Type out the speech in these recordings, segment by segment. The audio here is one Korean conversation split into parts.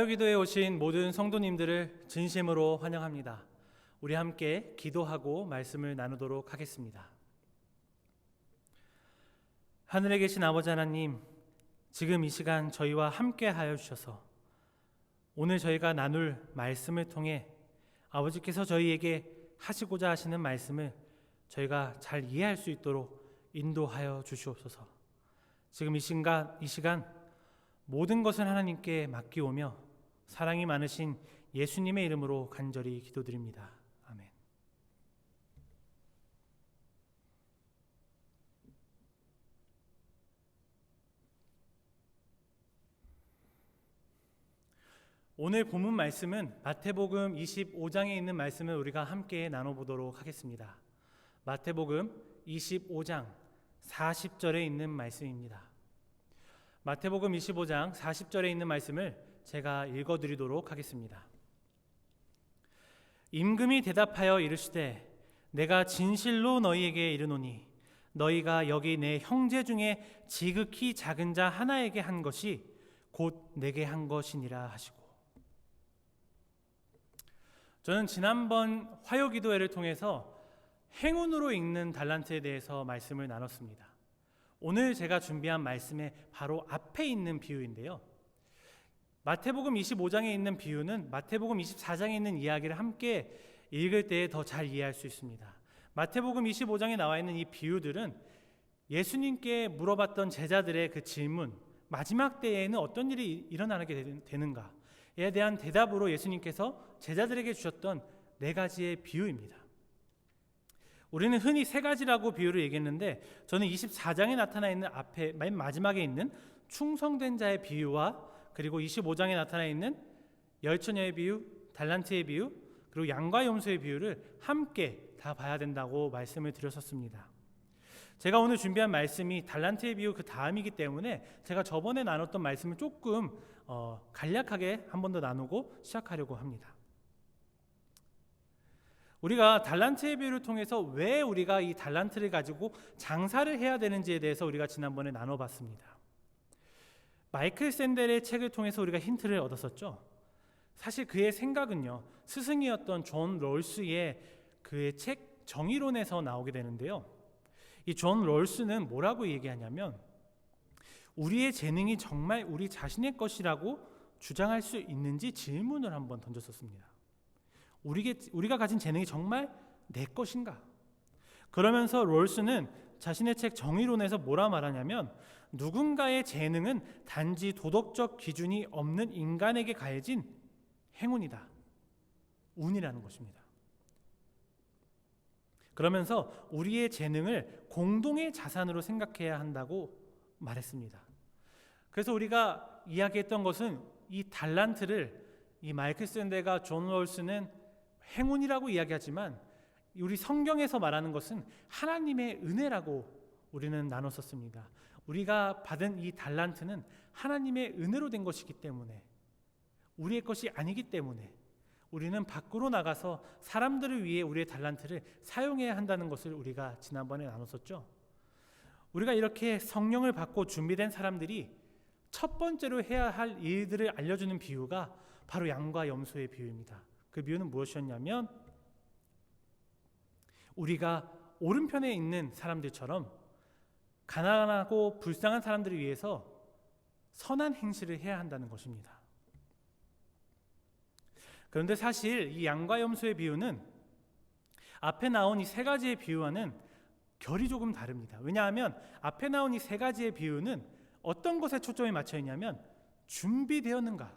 화요기도에 오신 모든 성도님들을 진심으로 환영합니다. 우리 함께 기도하고 말씀을 나누도록 하겠습니다. 하늘에 계신 아버지 하나님, 지금 이 시간 저희와 함께 하여 주셔서 오늘 저희가 나눌 말씀을 통해 아버지께서 저희에게 하시고자 하시는 말씀을 저희가 잘 이해할 수 있도록 인도하여 주시옵소서. 지금 이 시간 모든 것을 하나님께 맡기오며 사랑이 많으신 예수님의 이름으로 간절히 기도드립니다. 아멘. 오늘 본문 말씀은 마태복음 25장에 있는 말씀을 우리가 함께 나눠보도록 하겠습니다. 마태복음 25장 40절에 있는 말씀입니다. 마태복음 25장 40절에 있는 말씀을 제가 읽어드리도록 하겠습니다. 임금이 대답하여 이르시되 내가 진실로 너희에게 이르노니 너희가 여기 내 형제 중에 지극히 작은 자 하나에게 한 것이 곧 내게 한 것이니라 하시고. 저는 지난번 화요기도회를 통해서 행운으로 읽는 달란트에 대해서 말씀을 나눴습니다. 오늘 제가 준비한 말씀의 바로 앞에 있는 비유인데요, 마태복음 25장에 있는 비유는 마태복음 24장에 있는 이야기를 함께 읽을 때에 더 잘 이해할 수 있습니다. 마태복음 25장에 나와 있는 이 비유들은 예수님께 물어봤던 제자들의 그 질문, 마지막 때에는 어떤 일이 일어나게 되는가에 대한 대답으로 예수님께서 제자들에게 주셨던 네 가지의 비유입니다. 우리는 흔히 세 가지라고 비유를 얘기했는데, 저는 24장에 나타나 있는 앞에 맨 마지막에 있는 충성된 자의 비유와 그리고 25장에 나타나 있는 열처녀의 비유, 달란트의 비유, 그리고 양과 염소의 비유를 함께 다 봐야 된다고 말씀을 드렸었습니다. 제가 오늘 준비한 말씀이 달란트의 비유 그 다음이기 때문에 제가 저번에 나눴던 말씀을 조금 간략하게 한 번 더 나누고 시작하려고 합니다. 우리가 달란트의 비유를 통해서 왜 우리가 이 달란트를 가지고 장사를 해야 되는지에 대해서 우리가 지난번에 나눠봤습니다. 마이클 샌델의 책을 통해서 우리가 힌트를 얻었었죠. 사실 그의 생각은요, 스승이었던 존 롤스의 그의 책 정의론에서 나오게 되는데요, 이 존 롤스는 뭐라고 얘기하냐면, 우리의 재능이 정말 우리 자신의 것이라고 주장할 수 있는지 질문을 한번 던졌었습니다. 우리가 가진 재능이 정말 내 것인가? 그러면서 롤스는 자신의 책 정의론에서 뭐라 말하냐면, 누군가의 재능은 단지 도덕적 기준이 없는 인간에게 가해진 행운이다, 운이라는 것입니다. 그러면서 우리의 재능을 공동의 자산으로 생각해야 한다고 말했습니다. 그래서 우리가 이야기했던 것은 이 달란트를, 이 마이클 샌델과 존 롤스는 행운이라고 이야기하지만 우리 성경에서 말하는 것은 하나님의 은혜라고 우리는 나눴었습니다. 우리가 받은 이 달란트는 하나님의 은혜로 된 것이기 때문에, 우리의 것이 아니기 때문에 우리는 밖으로 나가서 사람들을 위해 우리의 달란트를 사용해야 한다는 것을 우리가 지난번에 나눴었죠. 우리가 이렇게 성령을 받고 준비된 사람들이 첫 번째로 해야 할 일들을 알려주는 비유가 바로 양과 염소의 비유입니다. 그 비유는 무엇이었냐면, 우리가 오른편에 있는 사람들처럼 가난하고 불쌍한 사람들을 위해서 선한 행실을 해야 한다는 것입니다. 그런데 사실 이 양과 염소의 비유는 앞에 나온 이 세 가지의 비유와는 결이 조금 다릅니다. 왜냐하면 앞에 나온 이 세 가지의 비유는 어떤 것에 초점이 맞춰 있냐면, 준비되었는가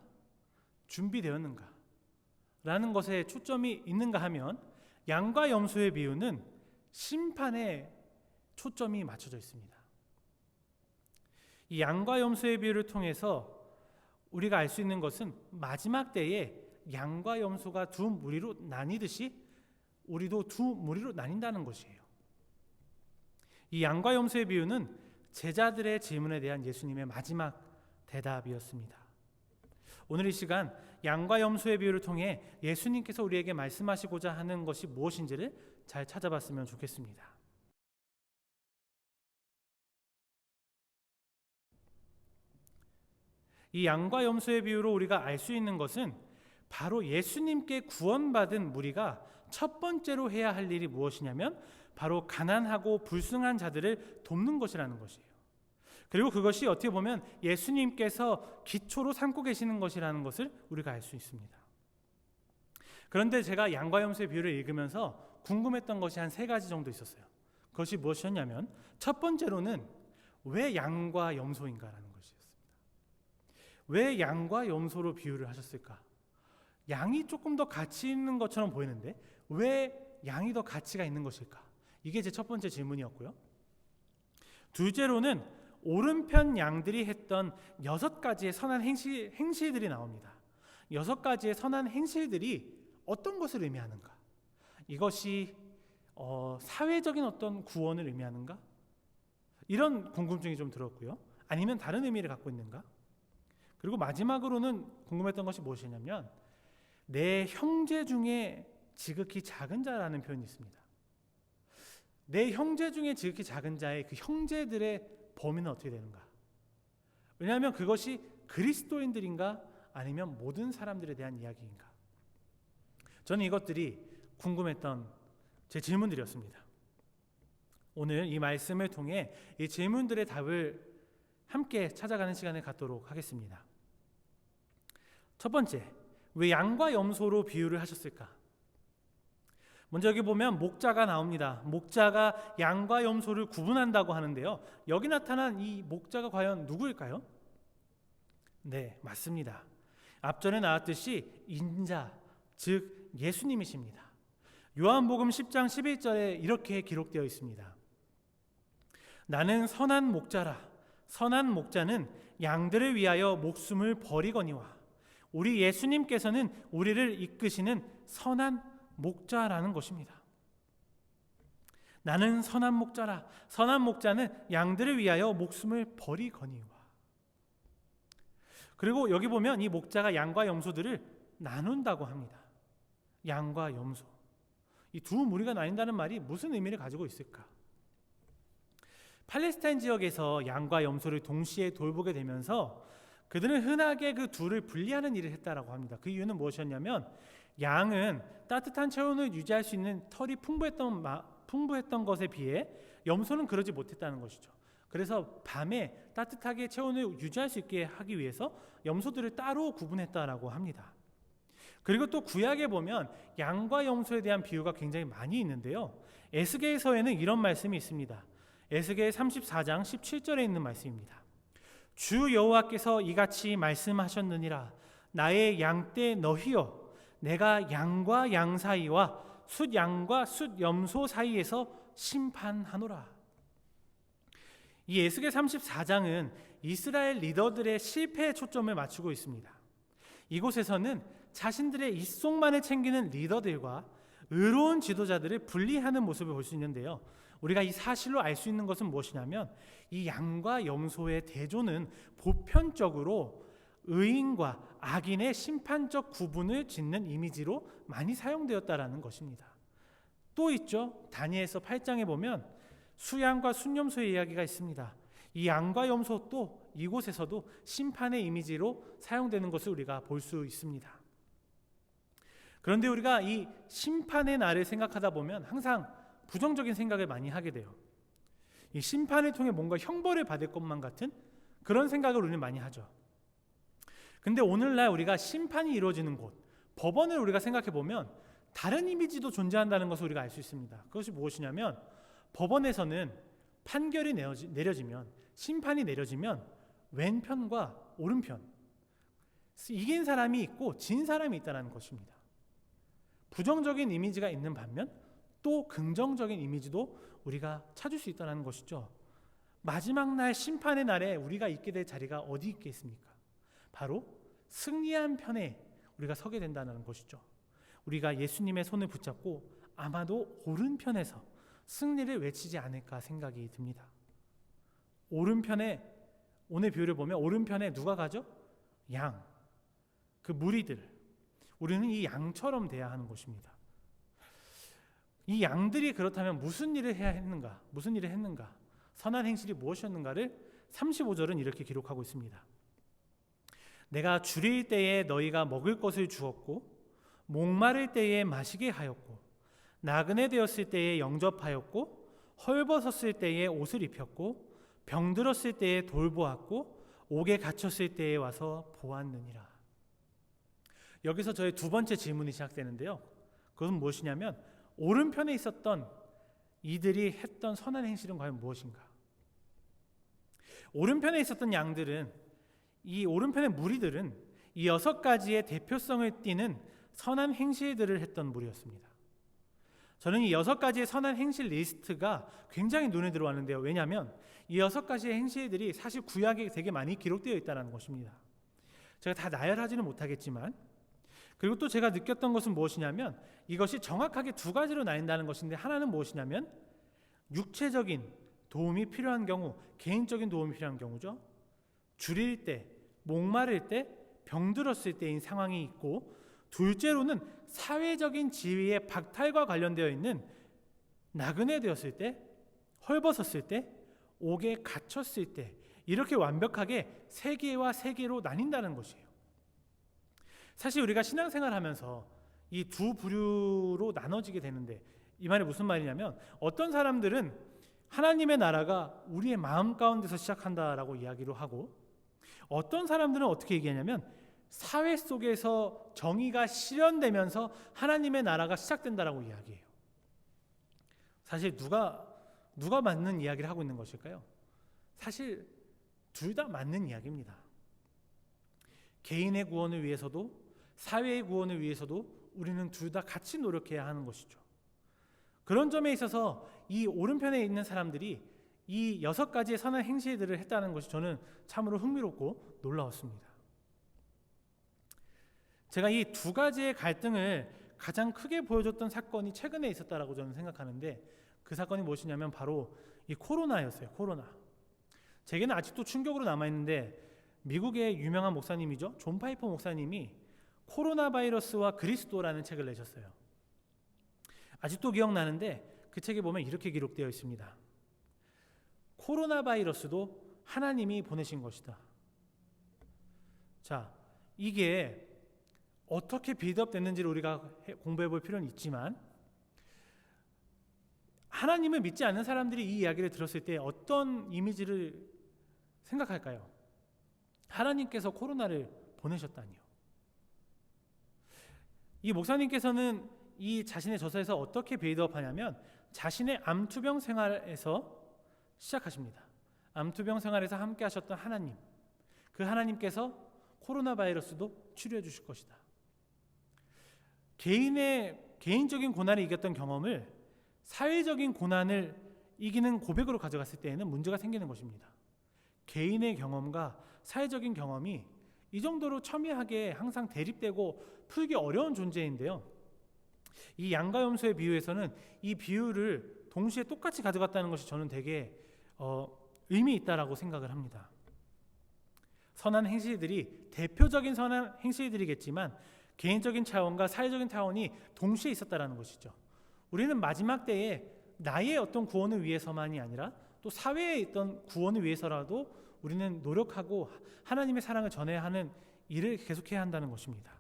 라는 것에 초점이 있는가 하면, 양과 염소의 비유는 심판에 초점이 맞춰져 있습니다. 이 양과 염소의 비유를 통해서 우리가 알 수 있는 것은 마지막 때에 양과 염소가 두 무리로 나뉘듯이 우리도 두 무리로 나뉜다는 것이에요. 이 양과 염소의 비유는 제자들의 질문에 대한 예수님의 마지막 대답이었습니다. 오늘 이 시간 양과 염소의 비유를 통해 예수님께서 우리에게 말씀하시고자 하는 것이 무엇인지를 잘 찾아봤으면 좋겠습니다. 이 양과 염소의 비유로 우리가 알 수 있는 것은 바로 예수님께 구원받은 무리가 첫 번째로 해야 할 일이 무엇이냐면 바로 가난하고 불쌍한 자들을 돕는 것이라는 것이에요. 그리고 그것이 어떻게 보면 예수님께서 기초로 삼고 계시는 것이라는 것을 우리가 알 수 있습니다. 그런데 제가 양과 염소의 비유를 읽으면서 궁금했던 것이 한 3가지 정도 있었어요. 그것이 무엇이었냐면 첫 번째로는 왜 양과 염소인가라는 것이었습니다. 왜 양과 염소로 비유를 하셨을까? 양이 조금 더 가치 있는 것처럼 보이는데 왜 양이 더 가치가 있는 것일까? 이게 제 첫 번째 질문이었고요. 둘째로는 오른편 양들이 했던 6가지의 선한 행실들이 나옵니다. 6가지의 선한 행실들이 어떤 것을 의미하는가? 이것이 사회적인 어떤 구원을 의미하는가? 이런 궁금증이 좀 들었고요. 아니면 다른 의미를 갖고 있는가? 그리고 마지막으로는 궁금했던 것이 무엇이냐면 내 형제 중에 지극히 작은 자라는 표현이 있습니다. 내 형제 중에 지극히 작은 자의 그 형제들의 범위는 어떻게 되는가? 왜냐하면 그것이 그리스도인들인가 아니면 모든 사람들에 대한 이야기인가? 저는 이것들이 궁금했던 제 질문들이었습니다. 오늘 이 말씀을 통해 이 질문들의 답을 함께 찾아가는 시간을 갖도록 하겠습니다. 첫 번째, 왜 양과 염소로 비유를 하셨을까? 먼저 여기 보면 목자가 나옵니다. 목자가 양과 염소를 구분한다고 하는데요. 여기 나타난 이 목자가 과연 누구일까요? 네, 맞습니다. 앞전에 나왔듯이 인자, 즉 예수님이십니다. 요한복음 10장 11절에 이렇게 기록되어 있습니다. 나는 선한 목자라. 선한 목자는 양들을 위하여 목숨을 버리거니와. 우리 예수님께서는 우리를 이끄시는 선한 목자라는 것입니다. 나는 선한 목자라. 선한 목자는 양들을 위하여 목숨을 버리거니와. 그리고 여기 보면 이 목자가 양과 염소들을 나눈다고 합니다. 양과 염소. 이 두 무리가 나뉜다는 말이 무슨 의미를 가지고 있을까? 팔레스타인 지역에서 양과 염소를 동시에 돌보게 되면서 그들은 흔하게 그 둘을 분리하는 일을 했다라고 합니다. 그 이유는 무엇이었냐면 양은 따뜻한 체온을 유지할 수 있는 털이 풍부했던 것에 비해 염소는 그러지 못했다는 것이죠. 그래서 밤에 따뜻하게 체온을 유지할 수 있게 하기 위해서 염소들을 따로 구분했다라고 합니다. 그리고 또 구약에 보면 양과 염소에 대한 비유가 굉장히 많이 있는데요. 에스겔서에는 이런 말씀이 있습니다. 에스겔 34장 17절에 있는 말씀입니다. 주 여호와께서 이같이 말씀하셨느니라. 나의 양떼 너희여, 내가 양과 양 사이와 숫양과 숫염소 사이에서 심판하노라. 이 에스겔 34장은 이스라엘 리더들의 실패에 초점을 맞추고 있습니다. 이곳에서는 자신들의 입속만을 챙기는 리더들과 의로운 지도자들을 분리하는 모습을 볼 수 있는데요. 우리가 이 사실로 알 수 있는 것은 무엇이냐면 이 양과 염소의 대조는 보편적으로 의인과 악인의 심판적 구분을 짓는 이미지로 많이 사용되었다라는 것입니다. 또 있죠. 다니엘서 8장에 보면 수양과 순염소의 이야기가 있습니다. 이 양과 염소도 이곳에서도 심판의 이미지로 사용되는 것을 우리가 볼 수 있습니다. 그런데 우리가 이 심판의 날을 생각하다 보면 항상 부정적인 생각을 많이 하게 돼요. 이 심판을 통해 뭔가 형벌을 받을 것만 같은 그런 생각을 우리는 많이 하죠. 근데 오늘날 우리가 심판이 이루어지는 곳, 법원을 우리가 생각해 보면 다른 이미지도 존재한다는 것을 우리가 알 수 있습니다. 그것이 무엇이냐면 법원에서는 판결이 내려지면, 심판이 내려지면 왼편과 오른편, 이긴 사람이 있고 진 사람이 있다는 것입니다. 부정적인 이미지가 있는 반면 또 긍정적인 이미지도 우리가 찾을 수 있다는 것이죠. 마지막 날 심판의 날에 우리가 있게 될 자리가 어디 있겠습니까? 바로 승리한 편에 우리가 서게 된다는 것이죠. 우리가 예수님의 손을 붙잡고 아마도 오른편에서 승리를 외치지 않을까 생각이 듭니다. 오른편에, 오늘 비유를 보면 오른편에 누가 가죠? 양, 그 무리들. 우리는 이 양처럼 돼야 하는 것입니다. 이 양들이 그렇다면 무슨 일을 해야 했는가? 무슨 일을 했는가? 선한 행실이 무엇이었는가를 35절은 이렇게 기록하고 있습니다. 내가 줄일 때에 너희가 먹을 것을 주었고 목마를 때에 마시게 하였고 나그네 되었을 때에 영접하였고 헐벗었을 때에 옷을 입혔고 병들었을 때에 돌보았고 옥에 갇혔을 때에 와서 보았느니라. 여기서 저의 두 번째 질문이 시작되는데요. 그것은 무엇이냐면 오른편에 있었던 이들이 했던 선한 행실은 과연 무엇인가? 오른편에 있었던 양들은, 이 오른편의 무리들은 이 6가지의 대표성을 띠는 선한 행실들을 했던 무리였습니다. 저는 이 6가지의 선한 행실 리스트가 굉장히 눈에 들어왔는데요. 왜냐하면 이 6가지의 행실들이 사실 구약에 되게 많이 기록되어 있다는 것입니다. 제가 다 나열하지는 못하겠지만, 그리고 또 제가 느꼈던 것은 무엇이냐면 이것이 정확하게 2가지로 나뉜다는 것인데, 하나는 무엇이냐면 육체적인 도움이 필요한 경우, 개인적인 도움이 필요한 경우죠. 줄일 때, 목마를 때, 병들었을 때인 상황이 있고, 둘째로는 사회적인 지위의 박탈과 관련되어 있는 나그네 되었을 때, 헐벗었을 때, 옥에 갇혔을 때, 이렇게 완벽하게 3개와 3개로 나뉜다는 것이에요. 사실 우리가 신앙생활 하면서 이 두 부류로 나눠지게 되는데, 이 말이 무슨 말이냐면 어떤 사람들은 하나님의 나라가 우리의 마음 가운데서 시작한다라고 이야기를 하고, 어떤 사람들은 어떻게 얘기하냐면 사회 속에서 정의가 실현되면서 하나님의 나라가 시작된다라고 이야기해요. 사실 누가 맞는 이야기를 하고 있는 것일까요? 사실 둘 다 맞는 이야기입니다. 개인의 구원을 위해서도 사회의 구원을 위해서도 우리는 둘 다 같이 노력해야 하는 것이죠. 그런 점에 있어서 이 오른편에 있는 사람들이 이 6가지의 선한 행실들을 했다는 것이 저는 참으로 흥미롭고 놀라웠습니다. 제가 이 2가지의 갈등을 가장 크게 보여줬던 사건이 최근에 있었다라고 저는 생각하는데, 그 사건이 무엇이냐면 바로 이 코로나였어요. 코로나. 제게는 아직도 충격으로 남아있는데, 미국의 유명한 목사님이죠, 존 파이퍼 목사님이 코로나 바이러스와 그리스도라는 책을 내셨어요. 아직도 기억나는데 그 책에 보면 이렇게 기록되어 있습니다. 코로나 바이러스도 하나님이 보내신 것이다. 자, 이게 어떻게 빌드업됐는지를 우리가 공부해 볼 필요는 있지만, 하나님을 믿지 않는 사람들이 이 이야기를 들었을 때 어떤 이미지를 생각할까요? 하나님께서 코로나를 보내셨다니요. 이 목사님께서는 이 자신의 저서에서 어떻게 빌드업하냐면 자신의 암투병 생활에서 시작하십니다. 암투병 생활에서 함께 하셨던 하나님, 그 하나님께서 코로나 바이러스도 치료해 주실 것이다. 개인적인 고난을 이겼던 경험을 사회적인 고난을 이기는 고백으로 가져갔을 때에는 문제가 생기는 것입니다. 개인의 경험과 사회적인 경험이 이 정도로 첨예하게 항상 대립되고 풀기 어려운 존재인데요, 이 양과 염소의 비유에서는 이 비유를 동시에 똑같이 가져갔다는 것이 저는 되게 의미 있다라고 생각을 합니다. 선한 행실들이 대표적인 선한 행실들이겠지만 개인적인 차원과 사회적인 차원이 동시에 있었다라는 것이죠. 우리는 마지막 때에 나의 어떤 구원을 위해서만이 아니라 또 사회에 있던 구원을 위해서라도 우리는 노력하고 하나님의 사랑을 전해야 하는 일을 계속해야 한다는 것입니다.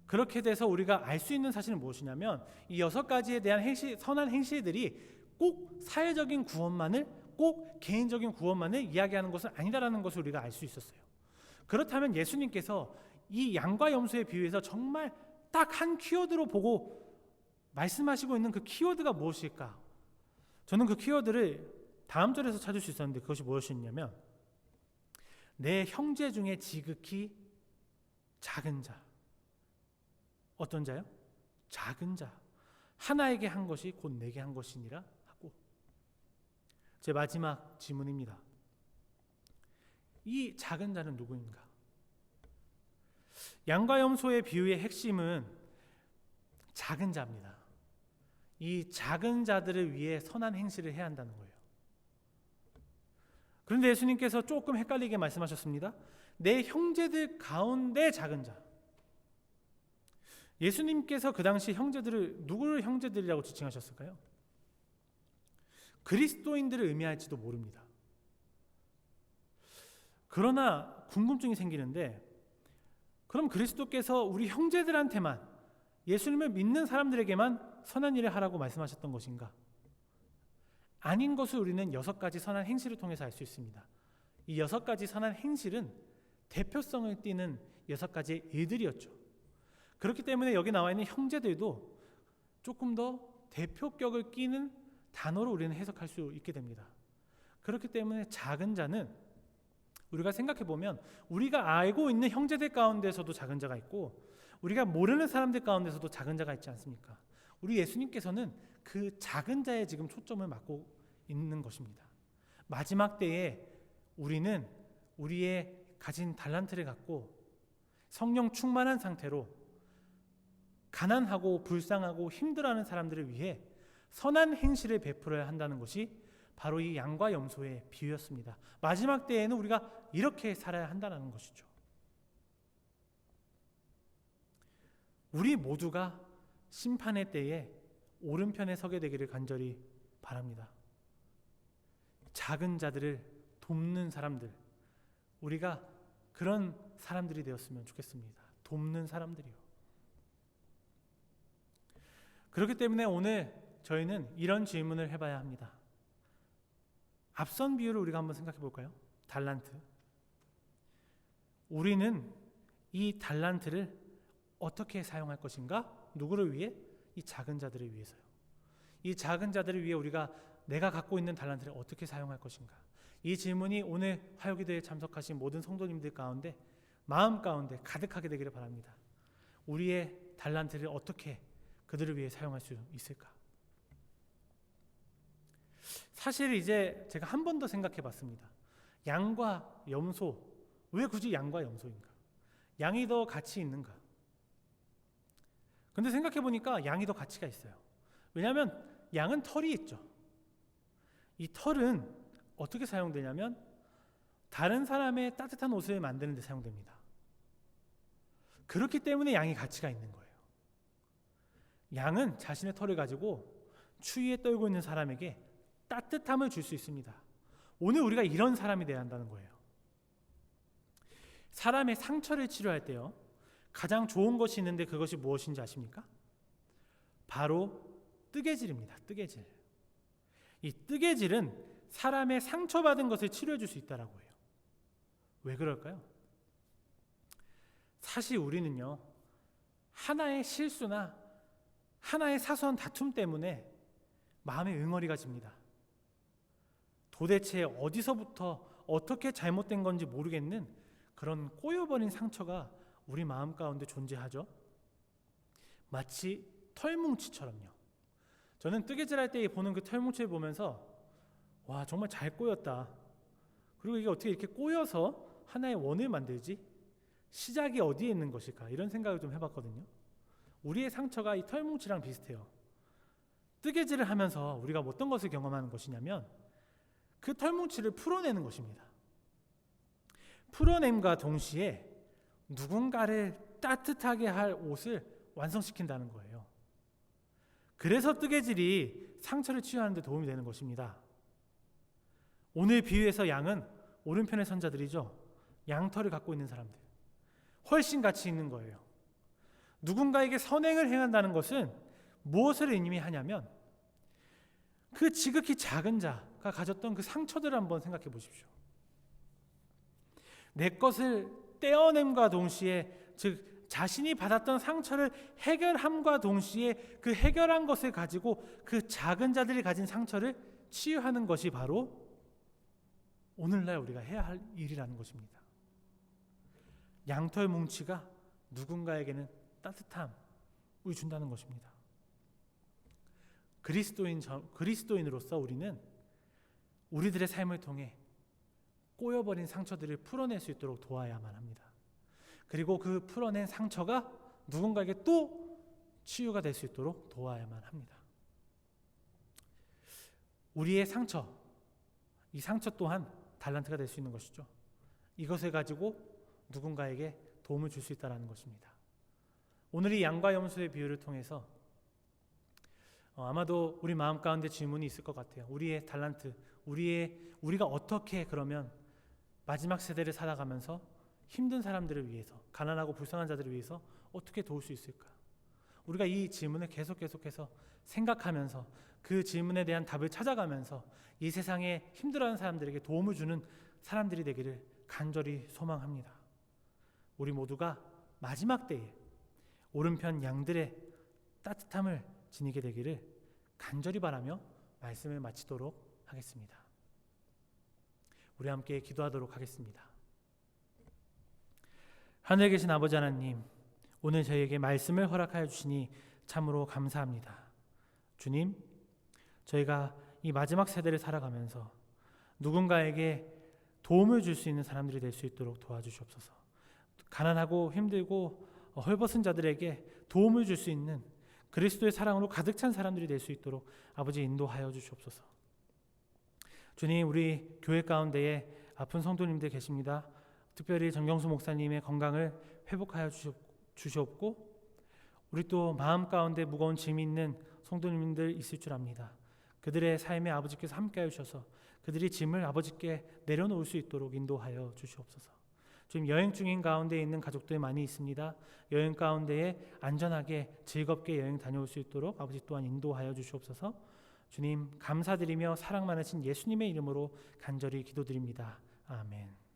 그렇게 돼서 우리가 알 수 있는 사실은 무엇이냐면 이 6가지에 대한 선한 행실들이 꼭 사회적인 구원만을, 꼭 개인적인 구원만을 이야기하는 것은 아니다라는 것을 우리가 알 수 있었어요. 그렇다면 예수님께서 이 양과 염소의 비유에서 정말 딱 한 키워드로 보고 말씀하시고 있는 그 키워드가 무엇일까? 저는 그 키워드를 다음 절에서 찾을 수 있었는데, 그것이 무엇이었냐면 내 형제 중에 지극히 작은 자. 어떤 자요? 작은 자. 하나에게 한 것이 곧 내게 한 것이니라 하고. 제 마지막 질문입니다. 이 작은 자는 누구인가? 양과 염소의 비유의 핵심은 작은 자입니다. 이 작은 자들을 위해 선한 행실을 해야 한다는 거예요. 그런데 예수님께서 조금 헷갈리게 말씀하셨습니다. 내 형제들 가운데 작은 자. 예수님께서 그 당시 형제들을 누구를 형제들이라고 지칭하셨을까요? 그리스도인들을 의미할지도 모릅니다. 그러나 궁금증이 생기는데, 그럼 그리스도께서 우리 형제들한테만, 예수님을 믿는 사람들에게만 선한 일을 하라고 말씀하셨던 것인가? 아닌 것을 우리는 6가지 선한 행실을 통해서 알 수 있습니다. 이 6가지 선한 행실은 대표성을 띠는 6가지의 일들이었죠. 그렇기 때문에 여기 나와 있는 형제들도 조금 더 대표격을 띠는 단어로 우리는 해석할 수 있게 됩니다. 그렇기 때문에 작은 자는 우리가 생각해 보면 우리가 알고 있는 형제들 가운데서도 작은 자가 있고 우리가 모르는 사람들 가운데서도 작은 자가 있지 않습니까? 우리 예수님께서는 그 작은 자에 지금 초점을 맞고 있는 것입니다. 마지막 때에 우리는 우리의 가진 달란트를 갖고 성령 충만한 상태로 가난하고 불쌍하고 힘들어하는 사람들을 위해 선한 행실을 베풀어야 한다는 것이 바로 이 양과 염소의 비유였습니다. 마지막 때에는 우리가 이렇게 살아야 한다는 것이죠. 우리 모두가 심판의 때에 오른편에 서게 되기를 간절히 바랍니다. 작은 자들을 돕는 사람들, 우리가 그런 사람들이 되었으면 좋겠습니다. 돕는 사람들이요. 그렇기 때문에 오늘 저희는 이런 질문을 해봐야 합니다. 앞선 비유를 우리가 한번 생각해 볼까요? 달란트. 우리는 이 달란트를 어떻게 사용할 것인가? 누구를 위해? 이 작은 자들을 위해서요. 이 작은 자들을 위해 우리가 내가 갖고 있는 달란트를 어떻게 사용할 것인가? 이 질문이 오늘 화요기도에 참석하신 모든 성도님들 가운데 마음 가운데 가득하게 되기를 바랍니다. 우리의 달란트를 어떻게 그들을 위해 사용할 수 있을까? 사실 이제 제가 한 번 더 생각해 봤습니다. 양과 염소, 왜 굳이 양과 염소인가? 양이 더 가치 있는가? 근데 생각해 보니까 양이 더 가치가 있어요. 왜냐하면 양은 털이 있죠. 이 털은 어떻게 사용되냐면 다른 사람의 따뜻한 옷을 만드는 데 사용됩니다. 그렇기 때문에 양이 가치가 있는 거예요. 양은 자신의 털을 가지고 추위에 떨고 있는 사람에게 따뜻함을 줄 수 있습니다. 오늘 우리가 이런 사람이 되어야 한다는 거예요. 사람의 상처를 치료할 때요, 가장 좋은 것이 있는데 그것이 무엇인지 아십니까? 바로 뜨개질입니다. 뜨개질. 이 뜨개질은 사람의 상처받은 것을 치료해 줄 수 있다라고 해요. 왜 그럴까요? 사실 우리는요, 하나의 실수나 하나의 사소한 다툼 때문에 마음에 응어리가 집니다. 도대체 어디서부터 어떻게 잘못된 건지 모르겠는 그런 꼬여버린 상처가 우리 마음 가운데 존재하죠. 마치 털뭉치처럼요. 저는 뜨개질할 때 보는 그 털뭉치를 보면서 와, 정말 잘 꼬였다. 그리고 이게 어떻게 이렇게 꼬여서 하나의 원을 만들지? 시작이 어디에 있는 것일까? 이런 생각을 좀 해봤거든요. 우리의 상처가 이 털뭉치랑 비슷해요. 뜨개질을 하면서 우리가 어떤 것을 경험하는 것이냐면 그 털뭉치를 풀어내는 것입니다. 풀어냄과 동시에 누군가를 따뜻하게 할 옷을 완성시킨다는 거예요. 그래서 뜨개질이 상처를 치유하는 데 도움이 되는 것입니다. 오늘 비유에서 양은 오른편의 선자들이죠. 양털을 갖고 있는 사람들. 훨씬 가치 있는 거예요. 누군가에게 선행을 행한다는 것은 무엇을 의미하냐면 그 지극히 작은 자가 가졌던 그 상처들을 한번 생각해 보십시오. 내 것을 떼어냄과 동시에, 즉 자신이 받았던 상처를 해결함과 동시에 그 해결한 것을 가지고 그 작은 자들이 가진 상처를 치유하는 것이 바로 오늘날 우리가 해야 할 일이라는 것입니다. 양털 뭉치가 누군가에게는 따뜻함을 준다는 것입니다. 그리스도인으로서 우리는 우리들의 삶을 통해 꼬여버린 상처들을 풀어낼 수 있도록 도와야만 합니다. 그리고 그 풀어낸 상처가 누군가에게 또 치유가 될 수 있도록 도와야만 합니다. 우리의 상처, 이 상처 또한 달란트가 될 수 있는 것이죠. 이것을 가지고 누군가에게 도움을 줄 수 있다는 것입니다. 오늘 이 양과 염소의 비유를 통해서 아마도 우리 마음 가운데 질문이 있을 것 같아요. 우리의 달란트, 우리가 어떻게 그러면 마지막 세대를 살아가면서 힘든 사람들을 위해서, 가난하고 불쌍한 자들을 위해서 어떻게 도울 수 있을까? 우리가 이 질문을 계속해서 생각하면서 그 질문에 대한 답을 찾아가면서 이 세상에 힘들어하는 사람들에게 도움을 주는 사람들이 되기를 간절히 소망합니다. 우리 모두가 마지막 때에 오른편 양들의 따뜻함을 지니게 되기를 간절히 바라며 말씀을 마치도록 하겠습니다. 우리 함께 기도하도록 하겠습니다. 하늘에 계신 아버지 하나님, 오늘 저희에게 말씀을 허락하여 주시니 참으로 감사합니다. 주님, 저희가 이 마지막 세대를 살아가면서 누군가에게 도움을 줄 수 있는 사람들이 될 수 있도록 도와주시옵소서. 가난하고 힘들고 헐벗은 자들에게 도움을 줄 수 있는 그리스도의 사랑으로 가득 찬 사람들이 될 수 있도록 아버지 인도하여 주시옵소서. 주님, 우리 교회 가운데에 아픈 성도님들 계십니다. 특별히 정경수 목사님의 건강을 회복하여 주시옵고, 우리 또 마음 가운데 무거운 짐이 있는 성도님들 있을 줄 압니다. 그들의 삶에 아버지께서 함께하여 주셔서 그들이 짐을 아버지께 내려놓을 수 있도록 인도하여 주시옵소서. 지금 여행 중인 가운데 있는 가족들 많이 있습니다. 여행 가운데에 안전하게 즐겁게 여행 다녀올 수 있도록 아버지 또한 인도하여 주시옵소서. 주님, 감사드리며 사랑 많으신 예수님의 이름으로 간절히 기도드립니다. 아멘.